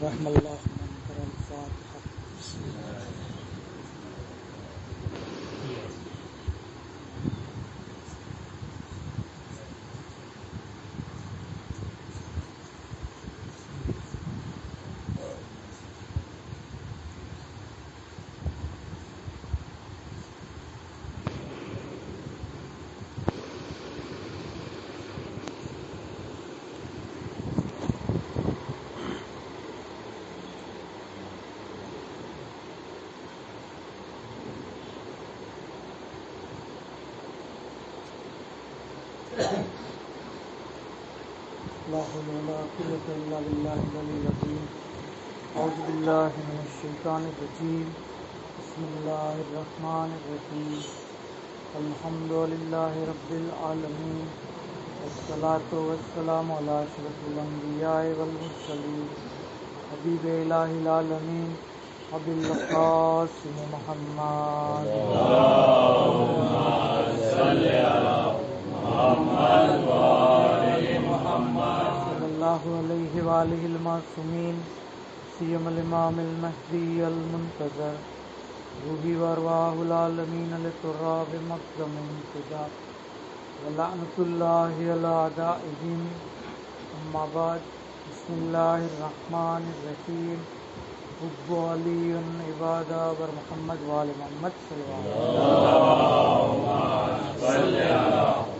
रहमल्लाह मन करल फातिहा। ला हौला वला कुव्वता इल्ला बिल्लाहिल अलिय्यिल अज़ीम। औज़ु बिल्लाहि मिनश शैतानिर रजीम। बिस्मिल्लाहिर रहमानिर रहीम। अल्हम्दुलिल्लाहि रब्बिल आलमीन। वस्सलातु वस्सलामु अला अशरफिल अंबियाइ वल मुरसलीन हबीबे इलाहिल आलमीन अबिल क़ासिम मुहम्मद अल्लाहुम्मा सल्लि अला मुहम्मद व आलि मुहम्मद सल्लल्लाहु अलैहि व आलिहिल मासूमीन सियमल इमामिल महदीयल मुंतज़र रूही व अरवाहुल आलमीन लितुर्राब मक़दमिन क़िदा व लअनतुल्लाहि अला अदाइहिम। अम्मा बाद। बिस्मिल्लाहिर रहमानिर रहीम। हुब्बु अलीयुन इबादा वर मुहम्मद व आलि मुहम्मद सल्लल्लाहु अलैहि वसल्लम।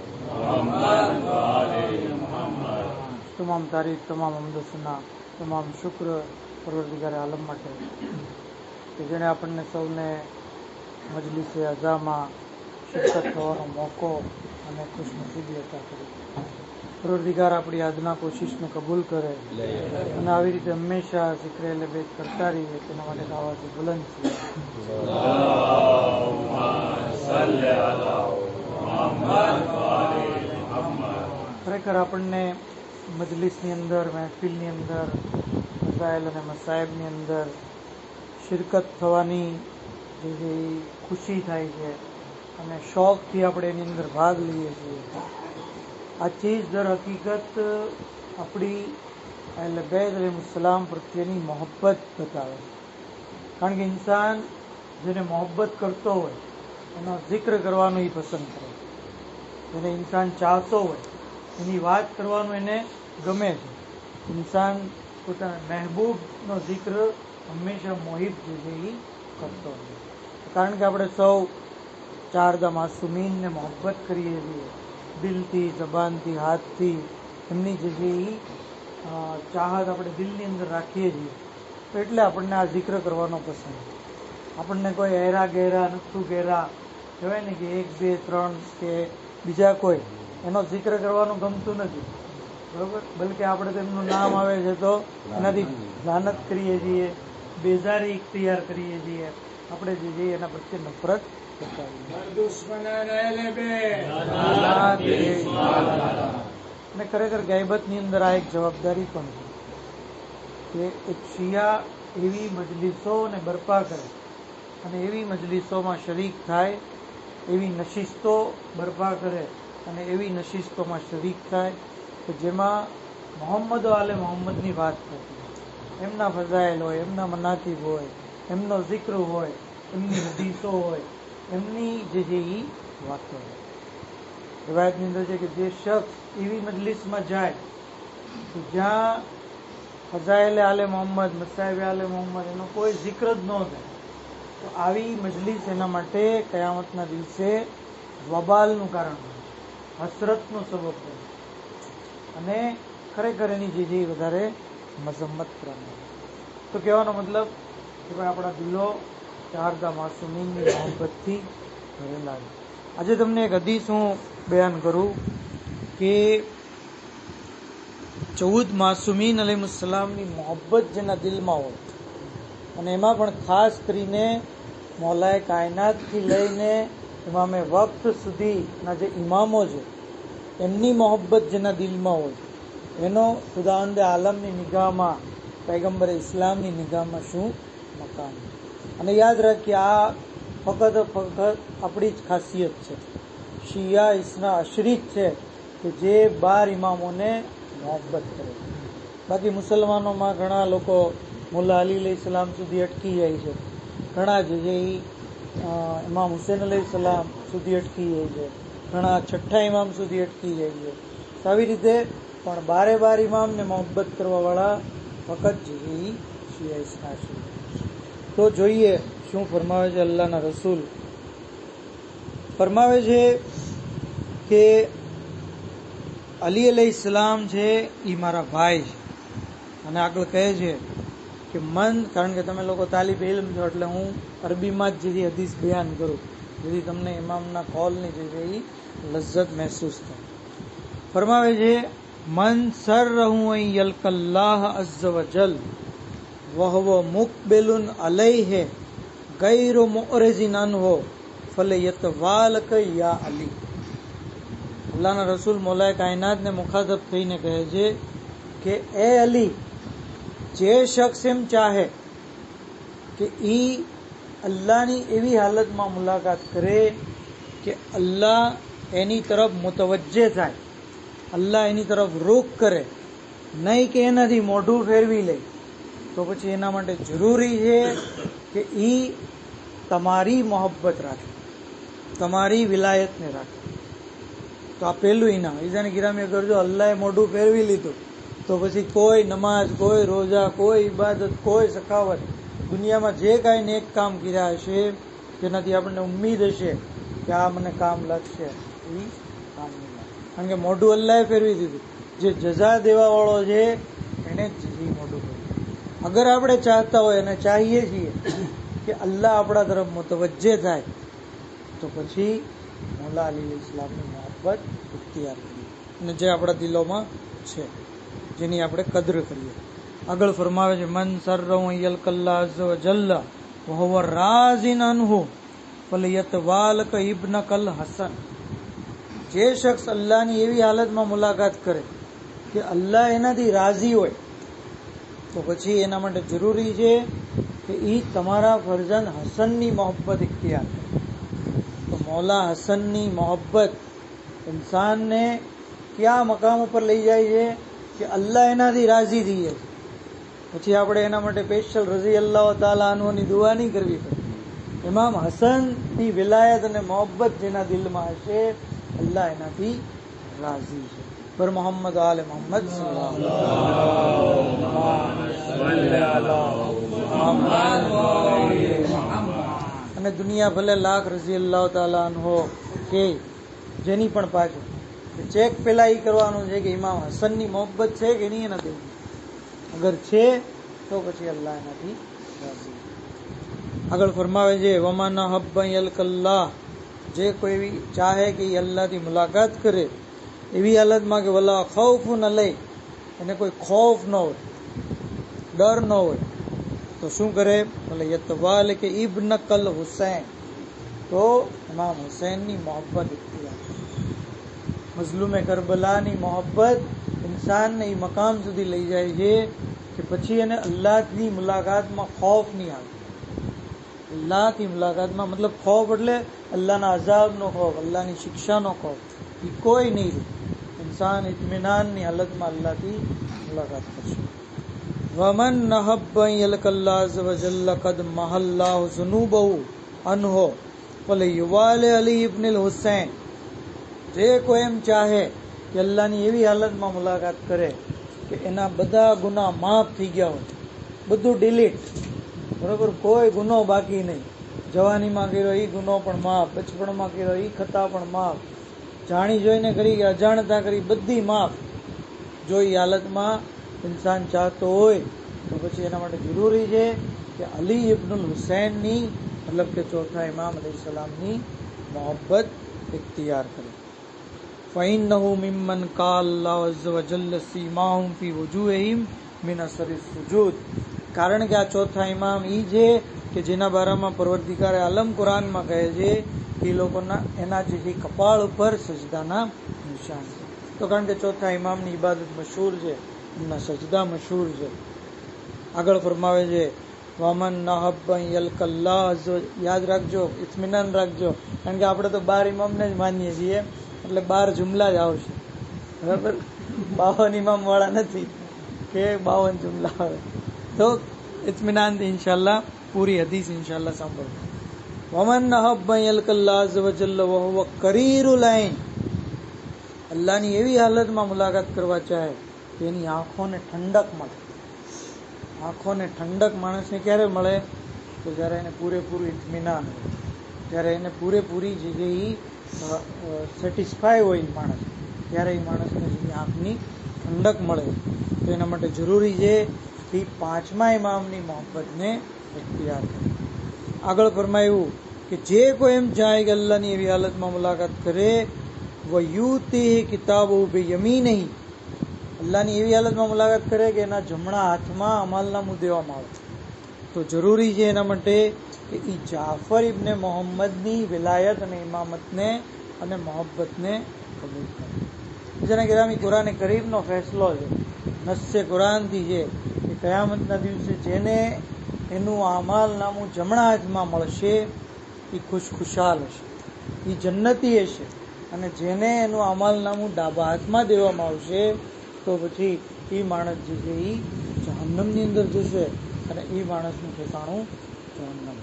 तमाम तारीफ, तमाम हम्द सना, तमाम शुक्र परवरदिगार आलम માટે કે જેણે આપણને સૌને મજલિસે અઝામાં શિરકત થવાનો મોકો અને ખુશનસીબી અતા કરી। પરવરદિગાર આપણી આજના કોશિશને કબૂલ કરે અને આવી રીતે હંમેશા ઝિક્ર અહલે બેત કરતા રહીએ તેના માટે આવાજ બુલંદ છે। ખરેખર આપણને મજલિસની અંદર, મહેફિલની અંદર, મસાઇલ અને મસાયબની અંદર શિરકત થવાની જે ખુશી થાય છે અને શોખથી આપણે એની અંદર ભાગ લઈએ છીએ, આ ચીજ દર હકીકત આપણી અહલે બેત અલૈહિસ્સલામ પ્રત્યેની મોહબ્બત બતાવે છે। કારણ કે ઇન્સાન જેને મોહબ્બત કરતો હોય એનો જિક્ર કરવાનું એ પસંદ કરે છે, જેને ઇન્સાન ચાહતો હોય એની વાત કરવાનું એને ગમે છે। ઇન્સાન પોતાના મહેબૂબનો જિક્ર હંમેશા મોહિબ જે છે એ કરતો હોય, કારણ કે આપણે સૌ ચારદા માસૂમીનને મોહબ્બત કરીએ છીએ, દિલથી, જબાનથી, હાથથી એમની જે છે એ ચાહત આપણે દિલની અંદર રાખીએ છીએ, તો એટલે આપણને આ જિક્ર કરવાનો પસંદ છે। આપણને કોઈ હેરા ગહેરા, નથુ ગહેરા કહેવાય ને કે 1, 2, 3 કે બીજા કોઈ એનો જિક્ર કરવાનું ગમતું નથી, બરોબર। બલકે આપણે તેમનું નામ આવે છે તો એનાથી લાનત કરીએ છીએ, બેજારી ઇખ્તિયાર કરીએ છીએ, આપણે જે છે એના પ્રત્યે નફરત કરતા હોઈએ। અને ખરેખર ગાયબતની અંદર આ એક જવાબદારી પણ છે કે એક શિયા એવી મજલિસોને બરપા કરે અને એવી મજલિસોમાં શરીક થાય, એવી નશિસ્તો બરપા કરે અને એવી નશિસ્તોમાં શરીક થાય કે જેમાં મોહમ્મદ આલે મોહમ્મદની વાત થતી હોય, એમના ફઝાઇલ હોય, એમના મનાકિબ હોય, એમનો જિક્ર હોય, એમની હદીસો હોય, એમની જે છે એ વાતો હોય। રિવાયતની અંદર છે કે જે શખ્સ એવી મજલિસમાં જાય કે જ્યાં ફઝાઇલ આલે મોહમ્મદ, મસાઇબ આલે મોહમ્મદ એનો કોઈ જિક્ર જ ન થાય, તો આવી મજલિસ એના માટે કયામતના દિવસે વબાલનું કારણ બને, હસરતનો સબબ બને અને ખરેખર એની જે છે એ વધારે મઝમ્મત કરવાની। તો કહેવાનો મતલબ કે ભાઈ આપણા દિલો ચારદા માસૂમીનની મોહબ્બતથી ભરેલા છે। આજે તમને એક હદીસ હું બયાન કરું કે 14 માસૂમીન અલૈહિસ્સલામની મોહબ્બત જેના દિલમાં હોય અને એમાં પણ ખાસ કરીને મૌલાએ કાયનાતથી લઈને ઇમામે વક્ત સુધીના જે ઇમામો છે એમની મોહબ્બત જેના દિલમાં હોય એનો ખુદાવંદે આલમની નિગાહમાં, પૈગંબરે ઇસ્લામની નિગાહમાં શું મકામ છે। અને યાદ રાખીએ આ ફક્ત આપણી જ ખાસિયત છે, શિયા ઇસ્ના અશરી છે કે જે 12 ઇમામોને મોહબ્બત કરે। બાકી મુસલમાનોમાં ઘણા લોકો મોલ્લા અલી અલૈહિસ્સલામ સુધી અટકી જાય છે, ઘણા જે ઇમામ હુસૈન અલૈહિસ્સલામ સુધી અટકી જાય છે, ઘણા છઠ્ઠા ઇમામ સુધી અટકી જાય છે. તો આવી રીતે પણ બારે બાર ઇમામને મોહબ્બત કરવાવાળા ફકત જે શિયા ઇસ્ના છે. તો જોઈએ શું ફરમાવે છે અલ્લાહના રસૂલ. ફરમાવે છે કે અલી અલૈહિસ્સલામ છે એ મારા ભાઈ છે. અને આગળ કહે છે કે મન, કારણ કે તમે લોકો તાલિબ ઇલ્મ છો એટલે હું અરબીમાં જ જેથી હદીસ બયાન કરું જેથી તમને ઇમામના કોલની જે છે એ લજ્જત મહેસૂસ થાય. ફરમાવે છે મન સરહુ અન યલકલ્લાહ અઝ્ઝ વજલ વહવ મુકબિલુન અલૈહિ ગૈરુ મુઅરિઝિન અનહુ ફલયતવાલક યા અલી. અલ્લાહના રસૂલ મોલાએ કાયનાતને મુખાતબ થઈને કહે છે કે એ અલી, જે શખ્સ એમ ચાહે કે ઈ અલ્લાહની એવી હાલતમાં મુલાકાત કરે કે અલ્લાહ એની તરફ મુતવજ્જે થાય, અલ્લાહ એની તરફ રૂખ કરે, નહીં કે એનાથી મોઢું ફેરવી લે, તો પછી એના માટે જરૂરી છે કે ઈ તમારી મોહબ્બત રાખે, તમારી વિલાયતને રાખે. તો આ પહેલું ઇનામ. ઈજાને ગિરામી અગર જો અલ્લાહે મોઢું ફેરવી લીધું તો પછી કોઈ નમાજ, કોઈ રોજા, કોઈ ઇબાદત, કોઈ સખાવત, દુનિયામાં જે કાંઈ નેક કામ કર્યા હશે જેનાથી આપણને ઉમ્મીદ હશે કે આ મને કામ લાગશે, એ કામ નહીં લાગે. કારણ કે મોઢું અલ્લાહે ફેરવી દીધું. જે જઝા દેવાવાળો છે એને જ મોઢું ફેરવ્યું. અગર આપણે ચાહતા હોય અને ચાહીએ છીએ કે અલ્લાહ આપણા તરફ મુતવજ્જે થાય તો પછી મોલા અલી અલૈહિસ્સલામની મોહબ્બત ઇખ્તિયાર કરીએ અને જે આપણા દિલોમાં છે, જેની આપણે કદર કરીએ. આગળ ફરમાવે છે મન સરહુ યલકલ્લાહ અઝ્ઝ વજલ વહુવ રાઝિન અનહુ ફલયતવાલક ઇબ્નકલ હસન. જે શખ્સ અલ્લાહની એવી હાલતમાં મુલાકાત કરે કે અલ્લાહ એનાથી રાજી હોય તો પછી એના માટે જરૂરી છે કે ઈ તમારા ફરજંદ હસનની મોહબ્બત ઇખ્તિયાર કરે. તો મૌલા હસનની મોહબ્બત ઇન્સાનને કયા મકામ ઉપર લઈ જાય છે કે અલ્લાહ એનાથી રાજી થઈ જાય. પછી આપણે એના માટે સ્પેશિયલ રઝી અલ્લાહ તાલા અન્હુની દુઆ નહીં કરવી પડે. ઇમામ હસનની વિલાયત અને મોહબ્બત જેના દિલમાં હશે અલ્લાહ એનાથી રાજી છે. પર મોહમ્મદ આલે મોહમ્મદ અને દુનિયા ભલે લાખ રઝી અલ્લાહ તાલા અન્હુ કે જેની પણ પાછળ ચેક પેલા એ કરવાનું છે કે ઇમામ હસનની મોહબ્બત છે કે નહીં એના દિલમાં. અગર છે તો પછી અલ્લાહ એનાથી રાજી. આગળ ફરમાવે છે વમન હબ્બન યલકલ્લાહ, જે કોઈ ચાહે કે એ અલ્લાહથી મુલાકાત કરે એવી હાલતમાં કે વલા ખૌફુન અલૈહ, એને કોઈ ખૌફ ન હોય, ડર ન હોય, તો શું કરે? ભલે યતવાલ કે ઇબ્નકલ હુસૈન, તો ઇમામ હુસૈનની મોહબ્બત ઇખ્તિયાર. મઝલુમે કરબલાની મોહબ્બત ઇન્સાનને એ મકામ સુધી લઈ જાય છે કે પછી એને અલ્લાહની મુલાકાતમાં ખૌફ નહીં આવે. અલ્લાહની મુલાકાતમાં મતલબ ખૌફ એટલે અલ્લાહના અઝાબનો ખૌફ, અલ્લાહની શિક્ષાનો ખૌફ, એ કોઈ નહીં રહે. ઇન્સાન ઇત્મિનાનની હાલતમાં અલ્લાહથી મુલાકાત કરશે. વમન નહબ્બન યલકલ્લાહ અઝ્ઝ વજલ કદ મહલ્લાહુ ઝુનૂબહુ અનહુ ફલયુવાલે અલી ઇબ્નુલ હુસૈન. જે કોઈ એમ ચાહે કે અલ્લાહની એવી હાલતમાં મુલાકાત કરે કે એના બધા ગુનાહ માફ થઈ ગયા હોય, બધું ડિલીટ, બરોબર, કોઈ ગુનો બાકી નહીં. જવાનીમાં કર્યો એ ગુનો પણ માફ, બચપણમાં કર્યો એ ખતા પણ માફ, જાણી જોઈને કરી કે અજાણતા કરી બધી માફ. જો એ હાલતમાં ઇન્સાન ચાહતો હોય તો પછી એના માટે જરૂરી છે કે અલી ઇબ્નુલ હુસૈનની મતલબ કે ચોથા ઇમામ અલૈહિસ્સલામની મોહબ્બત ઇખ્તિયાર કરે. ફઇન્નહુ મિમ્મન કાલ અલ્લાહુ અઝ્ઝ વજલ સીમાહુમ ફી વુજૂહિહિમ મિન અસરી સુજૂદ. કારણ કે આ ચોથા ઇમામ ઈ છે કે જેના બારામાં પરવર્તિગારે આલમ કુરાનમાં કહે છે કે એ લોકોના એના જે કપાળ ઉપર સજદાના નિશાન છે. તો કારણ કે ચોથા ઇમામની ઇબાદત મશહૂર છે, એમના સજદા મશહૂર છે. આગળ ફરમાવે છે વમન નહબ્બન યલકલ્લાહ, યાદ રાખજો, ઇત્મિનાન રાખજો, કારણ કે આપણે તો 12 ઇમામને જ માનીએ છીએ એટલે 12 જુમલા જ આવશે, બરાબર. 52 ઇમામ વાળા નથી કે 52 જુમલા આવે. તો ઇત્મિનાનથી ઇન્શાલ્લાહ પૂરી હદીસ ઇન્શાલ્લાહ સાંભળો. વમન અહબ્બા યલકલ્લાહ અઝ્ઝ વજલ્લ વહુવ કરીરુલ ઐન, અલ્લાહની એવી હાલતમાં મુલાકાત કરવા ચાહે કે એની આંખોને ઠંડક મળે. આંખોને ઠંડક માણસને ક્યારે મળે? તો જ્યારે એને પૂરેપૂરું ઇત્મિનાન હોય, જ્યારે એને પૂરેપૂરી જે સેટિસ્ફાય હોય માણસ, ત્યારે એ માણસને જે આંખની ઠંડક મળે. તો એના માટે જરૂરી છે કે પાંચમા ઇમામની મોહબ્બતને ઇખ્તિયાર કરે. આગળ ફરમાયું કે જે કોઈ એમ ચાહે કે અલ્લાહની એવી હાલતમાં મુલાકાત કરે, વયુતિહી કિતાબહુ બિયમીનિહી, અલ્લાહની એવી હાલતમાં મુલાકાત કરે કે એના જમણા હાથમાં અમલનામું દેવામાં આવે, તો જરૂરી છે એના માટે કે એ જાફર ઇબ્ને મોહમ્મદની વિલાયત અને ઇમામતને અને મોહબ્બતને કબૂલ કરે. જેના ગિરામી કુરાન કરીમનો ફેસલો છે, નસ્સે કુરાનથી છે કે કયામતના દિવસે જેને એનું અમલનામું જમણા હાથમાં મળશે એ ખુશખુશાલ હશે, એ જન્નતી હશે. અને જેને એનું અમલનામું ડાબા હાથમાં દેવામાં આવશે તો પછી એ માણસ જે છે એ જહન્નમની અંદર જશે અને એ માણસનું ઠેકાણું જહન્નમ.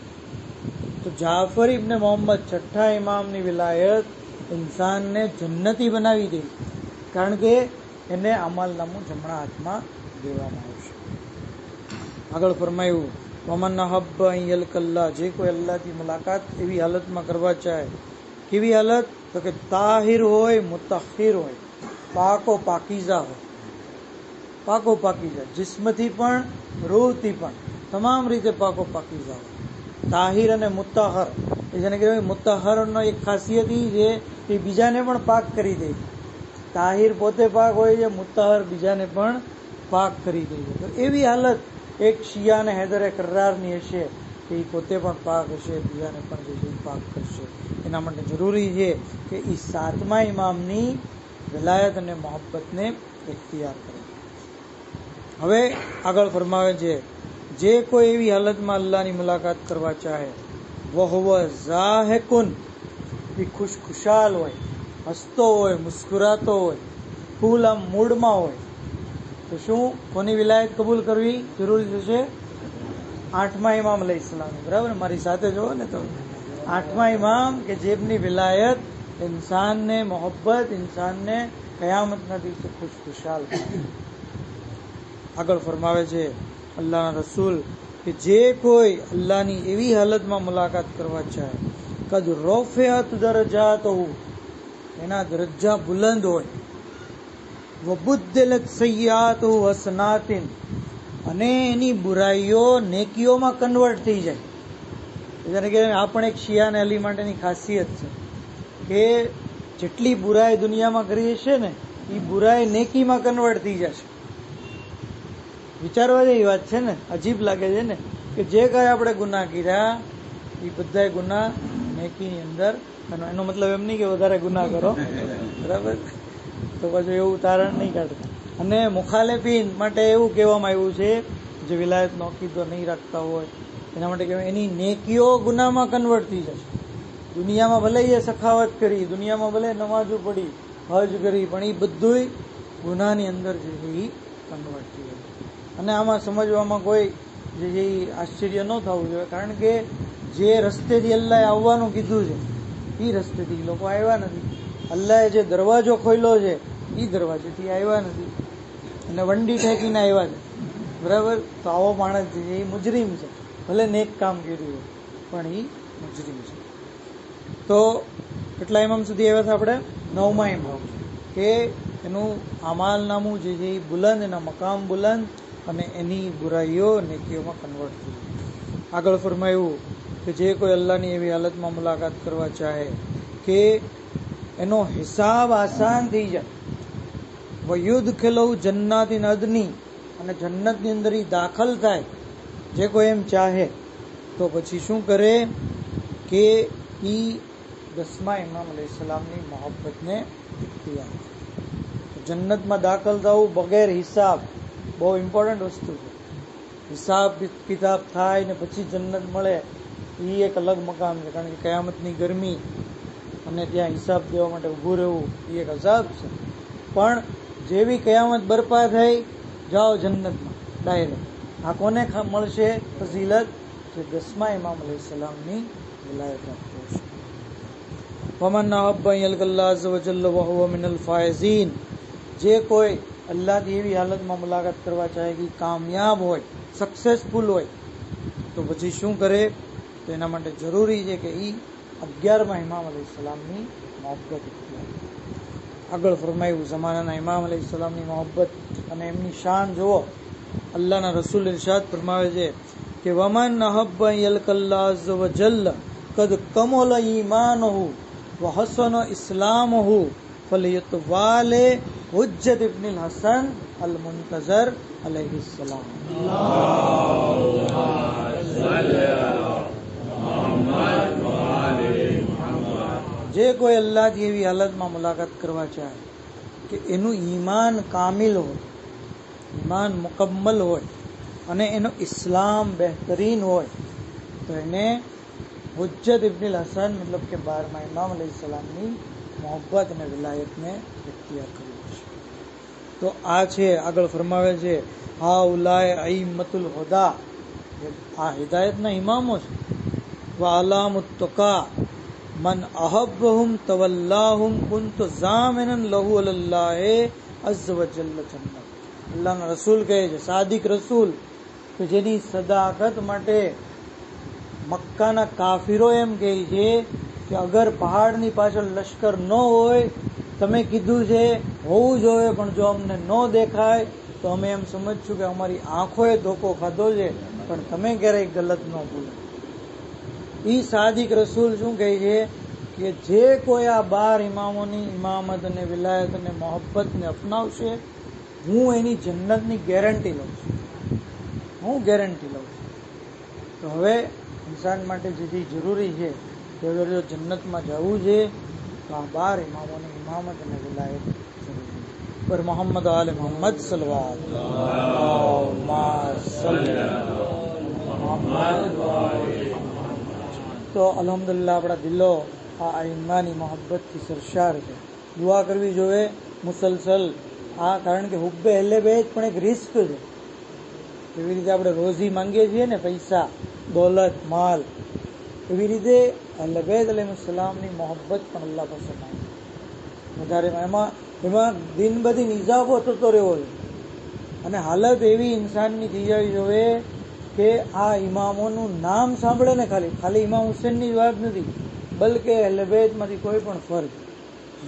તો જાફર ઇબ્ને મોહમ્મદ છઠ્ઠા ઇમામની વિલાયત ઇન્સાનને જન્નતી બનાવી દે, કારણ કે એને અમલનામું જમણા હાથમાં દેવામાં આવશે. આગળ ફરમાયું વમન અહબ્બા અન યલકલ્લાહ, જે કોઈ અલ્લાહથી મુલાકાત એવી હાલતમાં કરવા ચાહે. કેવી હાલત? તો કે તાહિર હોય, મુતahhir હોય, પાકો પાકીઝા હોય. પાકો પાકીઝા જિસ્મથી પણ રૂહથી પણ તમામ રીતે પાકો પાકીઝા હોય. તાહિર અને મુતahhar, એ જેને કહેવાય મુતahharનો એક ખાસિયત એ છે કે બીજાને પણ પાક કરી દે છે. તાહિર પોતે પાક હોય છે, મુતahhar બીજાને પણ પાક કરી દે છે. તો એવી હાલત એક શિયા અને હૈદરે કરારની હશે કે એ પોતે પણ પાક હશે, બીજાને પણ જે છે એ પાક કરશે. એના માટે જરૂરી છે કે એ સાતમા ઇમામની વિલાયત અને મોહબ્બતને ઇખ્તિયાર કરે. હવે આગળ ફરમાવે છે, જે કોઈ એવી હાલતમાં અલ્લાહની મુલાકાત કરવા ચાહે, વહુવ ઝાહિકુન, એ ખુશખુશાલ હોય, હસતો હોય, મુસ્કુરાતો હોય, ફૂલ આમ મૂડમાં હોય, તો શું કોની વિલાયત કબૂલ કરવી જરૂરી થશે? આઠમા ઇમામ અલૈહિસ્સલામની. બરાબર, મારી સાથે જોવો ને તો આઠમા ઇમામ કે જેમની વિલાયત ઇન્સાનને મોહબ્બત, ઇન્સાનને કયામતના દિવસે ખુશખુશાલ કરે. આગળ ફરમાવે છે અલ્લાહના રસૂલ કે જે કોઈ અલ્લાહની એવી હાલતમાં મુલાકાત કરવા ચાહે, કદ રફિઅત દરજાતુહુ, એના દરજ્જા બુલંદ હોય, વબુદ્દિલત સય્યાતુહુ હસનાતિન, અને એની બુરાઈઓ નેકીઓમાં કન્વર્ટ થઈ જાય. જેને કે આ પણ એક શિયા અને અલી માટેની ખાસિયત છે કે જેટલી બુરાઈ દુનિયામાં કરી હશે ને એ બુરાઈ નેકીમાં કન્વર્ટ થઈ જશે. વિચારવા જેવી વાત છે ને, અજીબ લાગે છે ને કે જે કાંઈ આપણે ગુનાહ કર્યા એ બધા ગુનાહ નેકીની અંદર, એનો મતલબ એમ નહીં કે વધારે ગુનાહ કરો, બરાબર, તો પાછું એવું તારણ નહીં કાઢતા. અને મુખાલેફીન માટે એવું કહેવામાં આવ્યું છે જે વિલાયતનો અકીદો નહીં રાખતા હોય એના માટે કહેવાય એની નેકીઓ ગુનાહમાં કન્વર્ટ થઈ જશે. દુનિયામાં ભલે એ સખાવત કરી, દુનિયામાં ભલે નમાજો પડી, હજ કરી, પણ એ બધુંય ગુનાહની અંદર જે છે એ કન્વર્ટ થઈ જશે. અને આમાં સમજવામાં કોઈ જે છે એ આશ્ચર્ય ન થવું જોઈએ, કારણ કે જે રસ્તેથી અલ્લાહે આવવાનું કીધું છે એ રસ્તેથી લોકો આવ્યા નથી. અલ્લાહે જે દરવાજો ખોલ્યો છે એ દરવાજેથી આવ્યા નથી અને વંડી ઠેકીને આવ્યા છે. બરાબર, તો આવો માણસ જે છે એ મુજરીમ છે, ભલે નેક કામ કર્યું હોય પણ એ મુજરીમ છે. તો કેટલા ઇમામ સુધી આવ્યા હતા આપણે? નવમા ઇમામ, કે એનું અમાલનામું જે છે એ બુલંદ, એના મકામ બુલંદ અને એની બુરાઈઓ નેકીઓમાં કન્વર્ટ થઈ. આગળ ફરમાયું કે જે કોઈ અલ્લાહની એવી હાલતમાં મુલાકાત કરવા ચાહે કે એનો હિસાબ આસાન થઈ જાય, વયુદખિલહુ જન્નાતિન અદની, અને જન્નતની અંદર એ દાખલ થાય, જે કોઈ એમ ચાહે તો પછી શું કરે કે એ દસમા ઇમામ અલૈહિસ્સલામની મોહબ્બતને ઇખ્તિયાર કરે. જન્નતમાં દાખલ થવું બગેર હિસાબ બહુ ઇમ્પોર્ટન્ટ વસ્તુ છે. હિસાબ કિતાબ થાય ને પછી જન્નત મળે એ એક અલગ મકામ છે, કારણ કે કયામતની ગરમી અને ત્યાં હિસાબ દેવા માટે ઊભું રહેવું એ એક અઝાબ છે. પણ જેવી કયામત બરપા થઈ, જાઓ જન્નતમાં ડાયરેક્ટ, આ કોને મળશે ફઝીલત? જે 10મા ઇમામ અલૈહિસ્સલામની વિલાયત આપતો હશે. વમન અહબ્બા યલકલ્લાહ અઝ્ઝ વજલ્લ વહુવ મિનલ ફાઇઝીન, જે કોઈ અલ્લાહની એવી હાલતમાં મુલાકાત કરવા ચાહે કે કામયાબ હોય, સક્સેસફુલ હોય, તો પછી શું કરે? તો એના માટે જરૂરી છે કે એ 11મા ઇમામ અલૈહિસ્સલામની મોહબ્બત. આગળ ફરમાયું ઝમાનાના ઇમામ અલૈહિસ્સલામની મોહબ્બત અને એમની શાન જુઓ. અલ્લાહના રસૂલ ઇરશાદ ફરમાવે છે કે વમન અહબ્બા યલકલ્લાહ અઝ્ઝ વજલ્લ કદ કમલ ઈમાનુહુ વ હસન ઇસ્લામુહુ ફલિયતવાલે હુજ્જત ઇબ્નુલ હસન અલ મુન્તઝર અલૈહિસ્સલામ. જે કોઈ અલ્લાહની એવી હાલતમાં મુલાકાત કરવા ચાહે કે એનું ઈમાન કામિલ હોય, ઈમાન મુકમ્મલ હોય અને એનો ઇસ્લામ બહેતરીન હોય, તો એને હુજ્જત ઇબ્નુલ હસન મતલબ કે 12મા ઇમામ અલૈહિસ્સલામની મોહબ્બત અને વિલાયતને ઇખ્તિયાર કરવી છે. તો આ છે, આગળ ફરમાવે છે હા ઉલાય અઈમતુલ હુદા, આ હિદાયતના ઇમામો છે. વ અલામુત તકા મન અહબ્બહુમ તવલ્લાહુમ કુંતુ ઝામિનન લહુ અલલ્લાહે અઝ્ઝ વજલ્લ જન્નત. અલ્લાહના રસૂલ કહે છે, સાદિક રસૂલ, કે જેની સદાકત માટે મક્કાના કાફિરો એમ કહે છે કે અગર પહાડની પાછળ લશ્કર ન હોય, તમે કીધું છે હોવું જોઈએ, પણ જો અમને ન દેખાય તો અમે એમ સમજશું કે અમારી આંખોએ ધોકો ખાધો છે, પણ તમે ક્યારેય ગલત ન ભૂલો. ઈ સાદિક રસૂલ શું કહે છે કે જે કોઈ આ 12 ઇમામોની ઇમામત અને વિલાયત અને મોહબ્બતને અપનાવશે, હું એની જન્નતની ગેરંટી લઉં છું, હું ગેરંટી લઉં છું. તો હવે ઇન્સાન માટે જેથી જરૂરી છે કે અગર જો જન્નતમાં જવું છે તો આ 12 ઇમામોની ઇમામત અને વિલાયત જરૂરી છે. પર મોહમ્મદ આલે મોહમ્મદ તો અલ્હમ્દુલિલ્લાહ આપણા દિલો આ આઈમ્માની મોહબ્બતથી સરશાર છે. દુઆ કરવી જોઈએ મુસલસલ. આ કારણ કે હુબ્બે અહેલે બેત પણ એક રિસ્ક છે. એવી રીતે આપણે રોઝી માંગીએ છીએ ને, પૈસા, દોલત, માલ, એવી રીતે અહેલે બેત અલૈહિસ્સલામની મોહબ્બત પણ અલ્લાહ પાસે માંગે. વધારે એમાં દિન બદિન ઇજાફો થતો રહેવો જોઈએ અને હાલત એવી ઇન્સાનની થઈ જવી જોઈએ કે આ ઇમામોનું નામ સાંભળે ને, ખાલી ઇમામ હુસેનની વાત નથી, બલકે અહેલે બેતમાંથી કોઈ પણ ફર્જ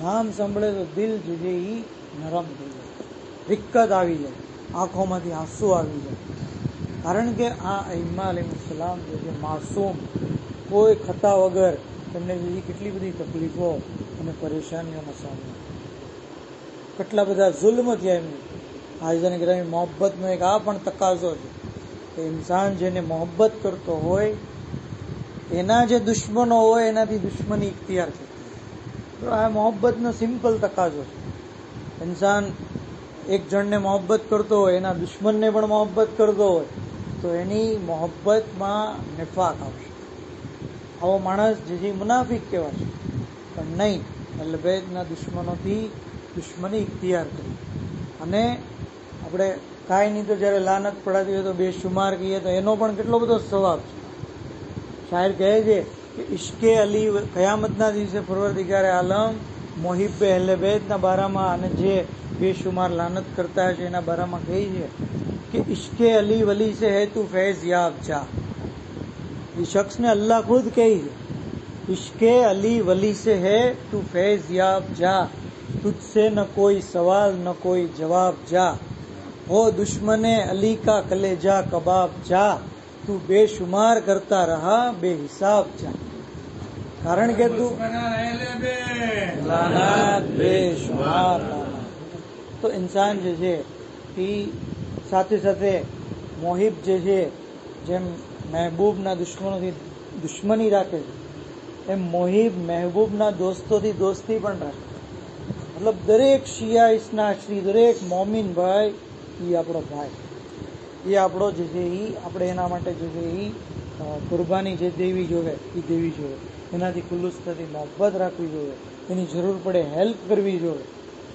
નામ સાંભળે તો દિલ જે છે એ નરમ થઈ જાય, દિક્કત આવી જાય, આંખોમાંથી આંસુ આવી જાય. કારણ કે આ અઈમ્મા અલૈહિસ્સલામ જે છે માસૂમ, કોઈ ખતા વગર તેમને બીજી કેટલી બધી તકલીફો અને પરેશાનીઓનો સામનો, કેટલા બધા જુલ્મ થયા એમને. આજની ગ્રામી મોહબ્બતનો એક આ પણ તકાજો છે કે ઇન્સાન જેને મોહબ્બત કરતો હોય એના જે દુશ્મનો હોય એનાથી દુશ્મની ઇખ્તિયાર થતી હોય. તો આ મોહબ્બતનો સિમ્પલ તકાજો છે. ઇન્સાન એક જણને મોહબ્બત કરતો હોય, એના દુશ્મનને પણ મોહબ્બત કરતો હોય, તો એની મોહબ્બતમાં નિફાક આવશે. આવો માણસ જે મુનાફિક કહેવાશે. પણ નહીં, અહેલે બેતના દુશ્મનોથી દુશ્મની ઇખ્તિયાર કરી અને આપણે કાંઈ નહીં તો જ્યારે લાનત પડાતી હોય તો બેશુમાર કહીએ તો એનો પણ કેટલો બધો સવાબ છે. શાયર કહે છે કે ઇશ્કે અલી કયામતના દિવસે પરવરદિગારે આલમ મોહિબ્બે અહેલે બેતના બારામાં અને જે બેશુમાર લાનત કરતા છે એના બારામાં કહે છે કે ઇશ્કે અલી વલી સે હે તું ફૈઝ યાબ જા. એ શખ્સને અલ્લાહ ખુદ કહે છે, ઇશ્કે અલી વલી સે હે તું ફૈઝ યાબ જા, तुझसे न कोई सवाल न कोई जवाब जा, हो दुश्मने अली का कलेजा कबाब जा, તું બેશુમાર કરતા રહા બેહિસાબ જા. કારણ કે તું લાનાત બેશુમાર લાનાત. તો ઇન્સાન જે છે એ સાથે સાથે મોહિબ જે છે, જેમ મહેબૂબના દુશ્મનોથી દુશ્મની રાખે છે, એમ મોહિબ મહેબૂબના દોસ્તોથી દોસ્તી પણ રાખે. મતલબ દરેક શિયા ઇસ્નાશરી, દરેક મોમિન ભાઈ એ આપણો ભાઈ, એ આપણો જે છે એ આપણે એના માટે જે છે એ કુરબાની જે દેવી જોવે એ દેવી જોવે, એનાથી ખુલ્લુસતાથી મોહબ્બત રાખવી જોઈએ, એની જરૂર પડે હેલ્પ કરવી જોઈએ.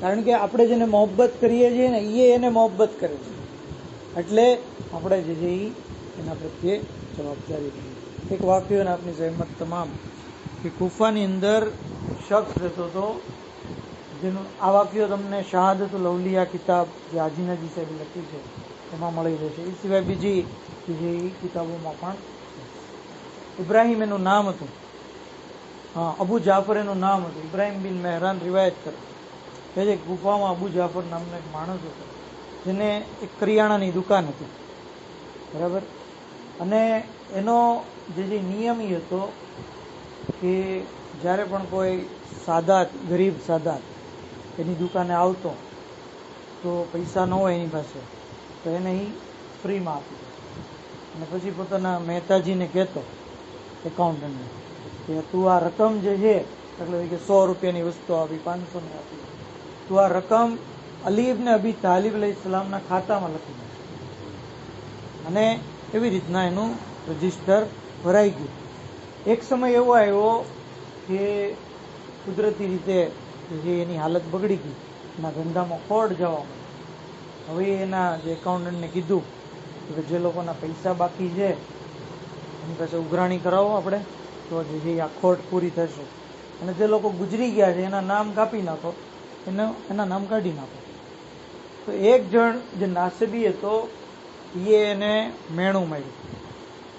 કારણ કે આપણે જેને મોહબ્બત કરીએ છીએ ને એ એને મોહબ્બત કરે છે. એટલે આપણે જે છે એના પ્રત્યે જવાબદારી લઈએ. એક વાક્ય અને આપની જહેમત તમામ કે કુફાની અંદર શખ્સ રહેતો હતો, જેનું આ વાક્ય તમને શહાદતુલ અવલિયા કિતાબ જે હાજી નજી સાહેબે લખી છે એમાં મળી જશે. એ સિવાય બીજી જે કિતાબોમાં પણ. ઇબ્રાહિમ એનું નામ હતું, હા, અબુ જાફર એનું નામ હતું. ઇબ્રાહિમ બિન મહેરાન રિવાયત કરે કે જે ગુફામાં અબુ જાફર નામનો એક માણસ હતો, જેને એક કરિયાણાની દુકાન હતી, બરાબર. અને એનો જે નિયમ એ હતો કે જ્યારે પણ કોઈ સાદાત, ગરીબ સાદાત એની દુકાને આવતો તો પૈસા ન હોય એની પાસે તો એને એ ફ્રીમાં આપી દે. અને પછી પોતાના મહેતાજીને કહેતો, એકાઉન્ટન્ટને, કે તું આ રકમ જે છે, એટલે કે 100 રૂપિયાની વસ્તુ આપી, 500ની આપી, તું આ રકમ અલી ઇબ્ન અબી તાલિબ અલૈહિસ્સલામના ખાતામાં લખી દે. અને એવી રીતના એનું રજીસ્ટર ભરાઈ ગયું. એક સમય એવો આવ્યો કે કુદરતી રીતે જે એની હાલત બગડી ગઈ, એના ધંધામાં ખોટ જવા માંડી. હવે એના જે એકાઉન્ટન્ટને કીધું કે જે લોકોના પૈસા બાકી છે એની પાસે ઉઘરાણી કરાવો આપણે, તો જે આ ખોટ પૂરી થશે. અને જે લોકો ગુજરી ગયા છે એના નામ કાપી નાખો, એના નામ કાઢી નાખો. તો એક જણ જે નાસબી હતો એ એને મેણું માર્યું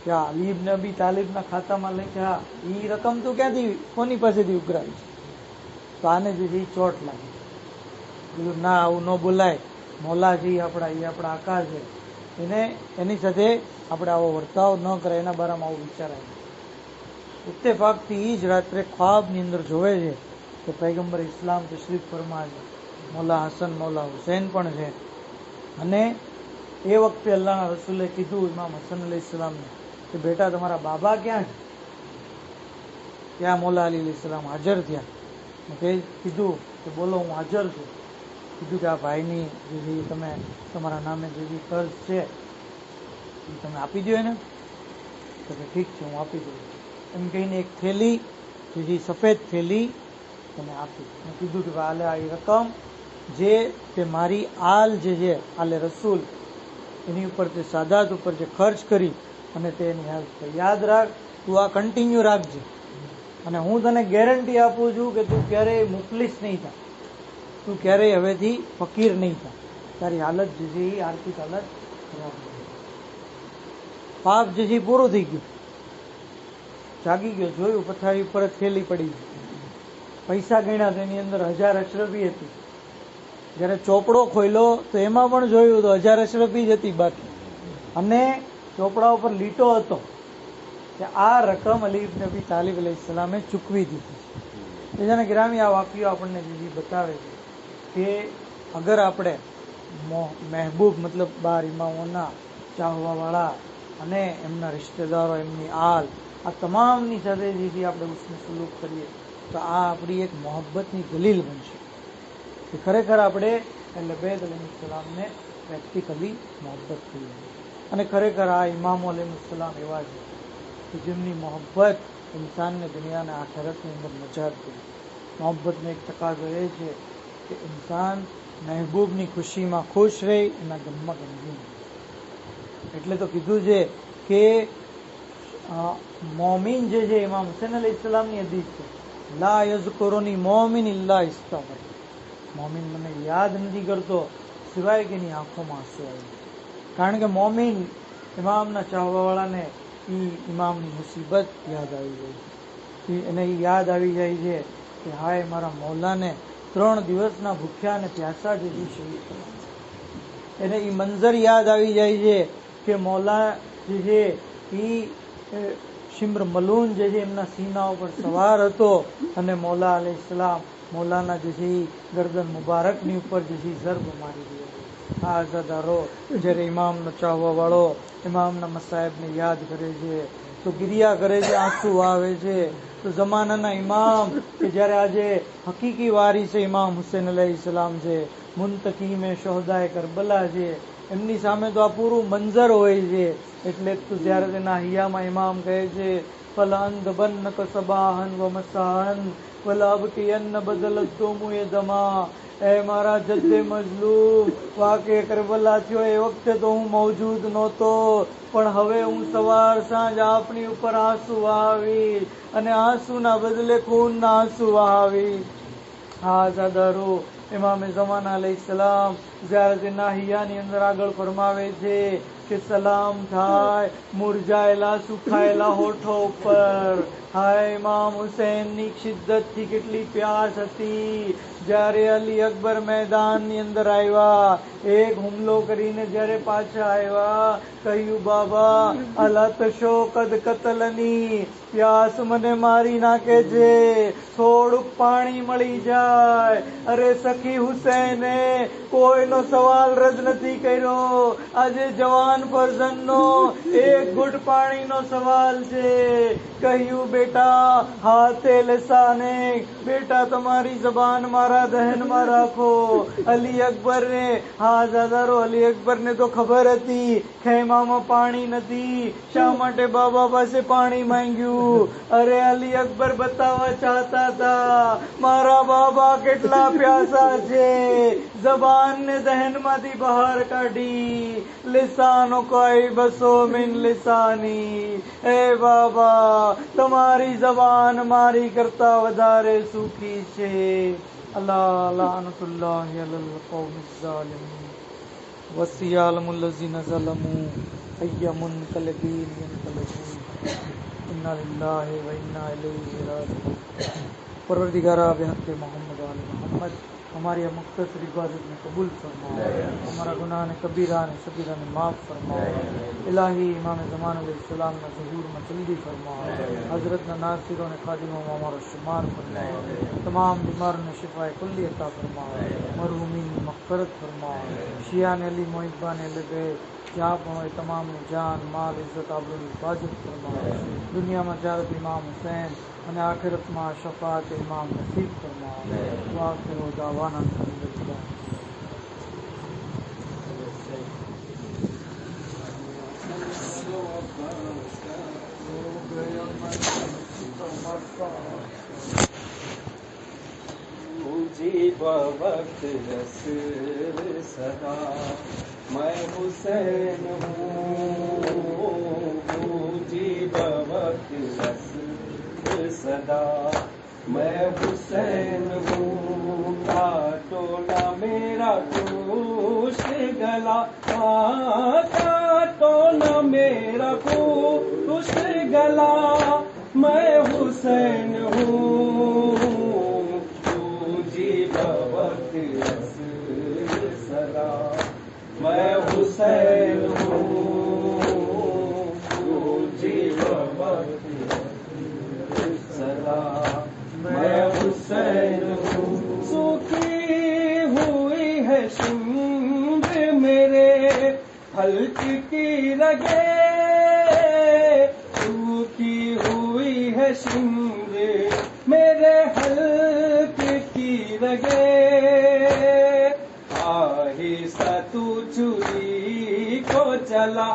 કે આ અલી ઇબ્ન અબી તાલિબના ખાતામાં લખ્યા, એ રકમ તો ક્યાંથી, કોની પાસેથી ઉઘરાવી છે? તો આને જે ચોટ લાગી. કીધું ના, આવું ન બોલાય, મોલાજી આપણા, એ આપણા આકા છે, એને એની સાથે આપણે આવો વર્તાવ ન કરાય, એના બારામાં આવું વિચારાય. ઇત્તેફાકથી એ જ રાત્રે ખ્વાબની અંદર જોવે છે કે પૈગંબર ઇસ્લામ તશરીફ ફરમા છે, મૌલા હસન મૌલા હુસૈન પણ છે. અને એ વખતે અલ્લાહના રસૂલે કીધું ઇમામ હસન અલૈહિસ્સલામને કે બેટા તમારા બાબા ક્યાં છે? ત્યાં મૌલા અલી અલૈહિસ્સલામ હાજર થયા. તે કીધું કે બોલો, હું હાજર છું. કીધું કે આ ભાઈની જે તમે તમારા નામે જે કર્જ છે એ તમે આપી દો એને. તો કે ઠીક છે, હું આપી દઉં એમ કહીને એક થેલી, જે સફેદ થેલી એને આપી. મેં કીધું કે આલે આ રકમ જે તે મારી આલ જે છે, આલે રસૂલ, એની ઉપર તે સાદાત ઉપર જે ખર્ચ કરી અને તે એની હેલ્પ કરી. યાદ રાખ, તું આ કન્ટિન્યુ રાખજે. અને હું તને ગેરંટી આપું છું કે તું ક્યારેય મુફલિસ નહીં થાય, તું ક્યારેય હવેથી ફકીર નહીં થાય. તારી હાલત જે છે એ આર્થિક હાલત ખરાબ નહીં. પાપ જે છે પૂરું થઈ ગયું, જાગી ગયો, જોયું પથારી ઉપર જ થેલી પડી. પૈસા ગણ્યા તો એની અંદર 1000 અશરફી હતી. જ્યારે ચોપડો ખોલ્યો તો એમાં પણ જોયું તો 1000 અશરફી જ હતી બાકી. અને ચોપડા ઉપર લીટો હતો કે આ રકમ અલી ઇબ્ન અબી તાલિબ અલૈહિસ્સલામે ચૂકવી દીધી. બીજાને ગ્રામી આ વાક્યો આપણને જે બતાવે છે કે અગર આપણે મહેબૂબ મતલબ 12 ઇમામોના ચાહવાવાળા અને એમના રિશ્તેદારો, એમની આલ, આ તમામની સાથે જે આપણે ઉસ્ને સલુક કરીએ તો આ આપણી એક મોહબ્બતની દલીલ બનશે કે ખરેખર આપણે અહલે બેત અલૈહિસ્સલામને પ્રેક્ટિકલી મોહબ્બત કરીએ. અને ખરેખર આ ઇમામો અલૈહિસ્સલામ એવા છે કે જેમની મોહબ્બત ઇન્સાનને દુનિયાના આખિરતની અંદર નજાત કરી. મોહબ્બતનો એક તકાજો એ છે કે ઇન્સાન મહેબૂબની ખુશીમાં ખુશ રહે, એના ગમમાં ગમગીન. એટલે તો કીધું છે કે મોમિન જે છે, ઇમામ હુસૈન અલૈહિસ્સલામની હદીસ છે, લા યઝકુરુની મોમિન ઇલ્લા ઇસ્તગફર. મોમિન મને યાદ નથી કરતો સિવાય કે એની આંખોમાં આંસુ આવે. કારણ કે મોમિન ઇમામના ચાહવાવાળાને એ ઇમામની મુસીબત યાદ આવી જાય છે. એને એ યાદ આવી જાય છે કે હાય મારા મૌલાને 3 દિવસના ભૂખ્યા અને પ્યાસા જેવી શહીદ કરવા. એને એ મંઝર યાદ આવી જાય છે કે મૌલા જે છે એ શિમ્ર મલૂન જે છે એમના સીના ઉપર સવાર હતો અને મૌલા અલૈહિસ્સલામ મૌલાના જે છે એ ગરદન મુબારકની ઉપર જે છે ઝરબ મારી દીધો. આ અઝાદારો જ્યારે ઇમામનો ચાહવા વાળો ઇમામના મસાહેબને યાદ કરે છે તો ગિરિયા કરે છે, આંસુ આવે છે. તો જમાનાના ઇમામ કે જ્યારે આજે હકીકી વારિસ ઇમામ હુસૈન અલૈહિસ્સલામ છે, મુંતકીમે શોહદાએ કરબલા છે, એમની સામે તો આ પૂરું મંઝર હોય છે. એટલે તો જ્યારે તેના હૈયામાં ઇમામ કહે છે फलांद बन्न कसबाहन व मसाहन वलाब की अन्न बदल तो मुए दमा। એ મારા જદ્દે મજલૂમ વાકે કરબલા થયો એ વખતે તો હું મૌજૂદ નહોતો, પણ હવે હું સવાર સાંજ આપની ઉપર આંસુ વહાવી અને આંસુના બદલે ખૂનના આંસુ વહાવી. હા જાદારો ઇમામે ઝમાના અલૈહિસ્સલામ ઝિયારતે નાહિયાની અંદર આગળ ફરમાવે છે કે સલામ થાય મુરઝાયેલા સુખાયેલા હોઠો ઉપર. હાય ઇમામ હુસૈનની શિદ્દતથી કેટલી પ્યાસ હતી. જ્યારે અલી અકબર મેદાનની અંદર આવ્યા, એક હુમલો કરીને જ્યારે પાછા આવ્યા, કહ્યું બાબા અલા તશો કદ કતલની, પ્યાસ મને મારી નાખે છે, થોડુંક પાણી મળી જાય. અરે સખી હુસૈને કોઈનો સવાલ રદ નથી કર્યો, આજે જવાન ફરઝનનો એક ઘૂંટ પાણીનો સવાલ છે. કહ્યું બેટા હાથે લસાને, બેટા તમારી જબાન મારા દહેનમાં રાખો. અલી અકબર ને હા જાદારો અલી અકબર ને તો ખબર હતી ખેમામાં પાણી નથી, શા માટે બાબા પાસે પાણી માંગ્યું. અરે અલી અકબર બતાવવા ચાહતા હતા મારા બાબા કેટલા પ્યાસા છે. જબાન ને દહેનમાંથી બહાર કાઢી, લિસાનો કોઈ બસો મિન લિસાની, એ બાબા તમારી જબાન મારી કરતા વધારે સુખી છે. અલ્લાહ લાનતુલ્લાહી અલલ કૌમિઝ ઝાલિમીન વસિયાલમુલ લઝીના ઝલમુ અય્યમુન કલબીન યન્કલબૂન इन्ना लिल्लाहि व इन्ना इलैहि राजिऊन। परवरदिगारा बेहक़ मोहम्मद वाले मोहम्मद हमारी मुख्तसर इबादत में कबूल फरमा, हमारा गुनाह ने कबीरा ने सगीरा ने माफ़ फरमा। इलाही इमाम ज़मान अलैहिस्सलाम ने ज़हूर में जल्दी फरमा, हज़रत ने नासिरों ने खादिमों में हमारा शुमार फरमा, तमाम बीमारों ने शिफाए कुल्ली अता फरमा, मरहूमीन ने मग़फ़िरत फरमा, शिया ने अली मोहिब्बा ने लगे जहाँ पर तमाम ने जान माल इज्जत आबरू हिफाजत फरमा। दुनिया में ज़ियारत इमाम हुसैन અને આખિરતમાં શફાત ઇમામ નસીબ ફરમા. વાખિર દાવાના અલ્હમ્દુલિલ્લાહ. मुजीब वक्त रस सदा मैं हुसैन हूँ, मुजीब वक्त रस सदा मैं हुसैन हूँ। काटो ना मेरा कुश गला, काटो ना मेरा कुश गला, मैं हुसैन हूँ। मुजीब वक्त रस सदा मैं हुसैन हूँ, मुजीब वक्त सदा मैं हुसैन हूँ। सूखी हुई है शिम्र मेरे हल्की रगे, सूखी हुई है शिम्र मेरे हल्की रगे। आहिस्ता तू चुरी को चला,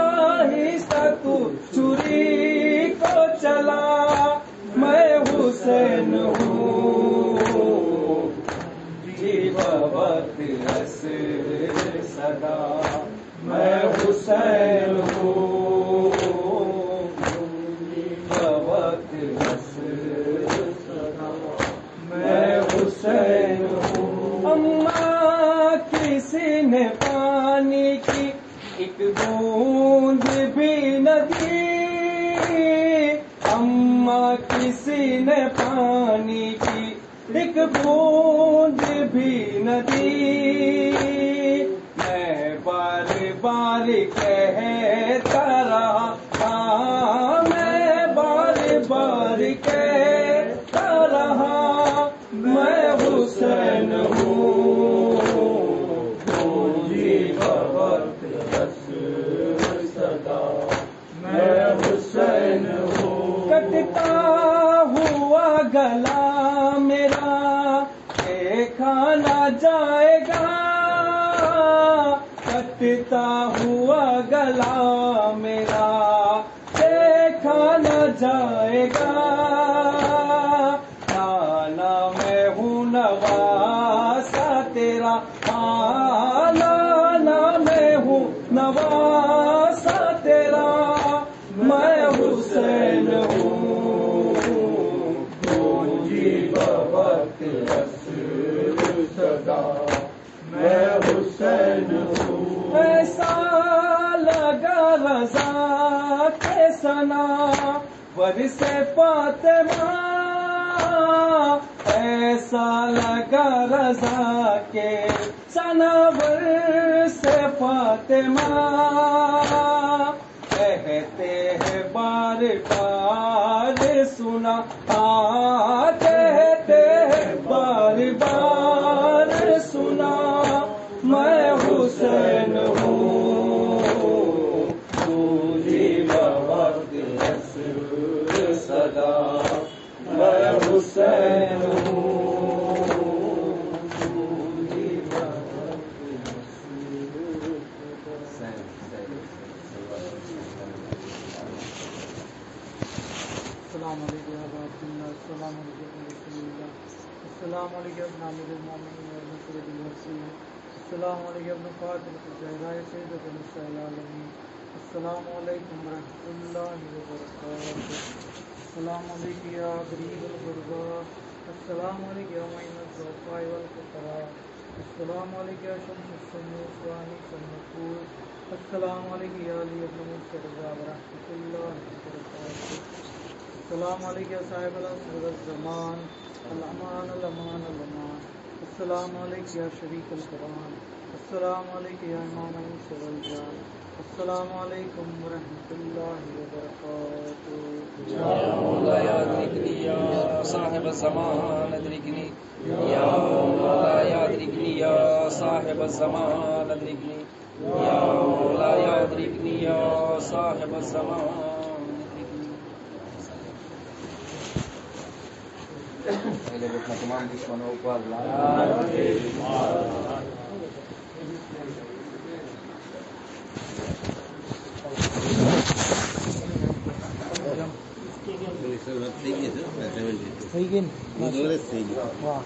आहिस्ता तू चुरी को चला, मैं हुसैन हूँ। जीव वक्त रस सदा मैं हुसैन हूँ, जीव वक्त रस सदा मैं हुसैन हूँ। अम्मा किसी ने पानी की एक बूंद भी न दी, अम्मा किसी ने पानी की एक बूंद भी न दी। मैं बार बार कहता रहा, मैं बार बार कहता रहा, मैं हुसैन हूँ। जीव वक्त रस सदा मैं हुसैन हूँ। कटता हुआ गला मेरा देखा ना जाएगा, कटता हुआ गला मेरा नवासा तेरा आलाना मैं हूँ नवासा तेरा मैं हुसैन हूँ सदा मैं हुसैन हूँ ऐसा लगा रज़ा के सना वरिसे फातिमा ऐसा लगा रज़ा के सनावर से फातिमा कहते हैं बार बार सुना कहते हैं बार बार सुना मैं हुसैन हूँ तुझी वक्त सदा मैं हुसैन हूँ साहिब ज़मान अदरिकनी या मौला या अदरिकनी या साहिब ज़मान अदरिकनी या मौला या अदरिकनी या साहिब ज़मान अदरिकनी पहले अपना तमाम दुश्मनों को अल्लाह થઈ ગઈ ને વાહ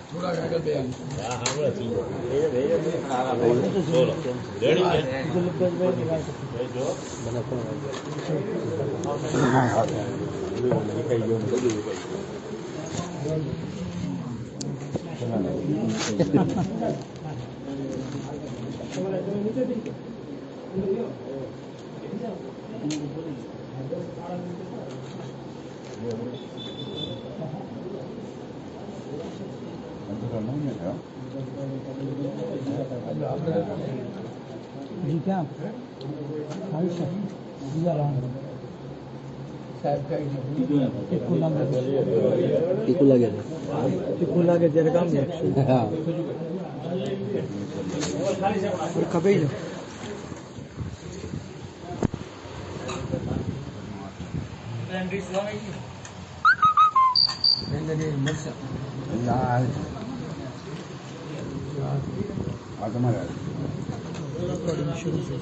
થોડા આગળ બે जी क्या ટીકું લાગે ત્યારે કામ લાગશે ખબર લો તમારે શરૂ છે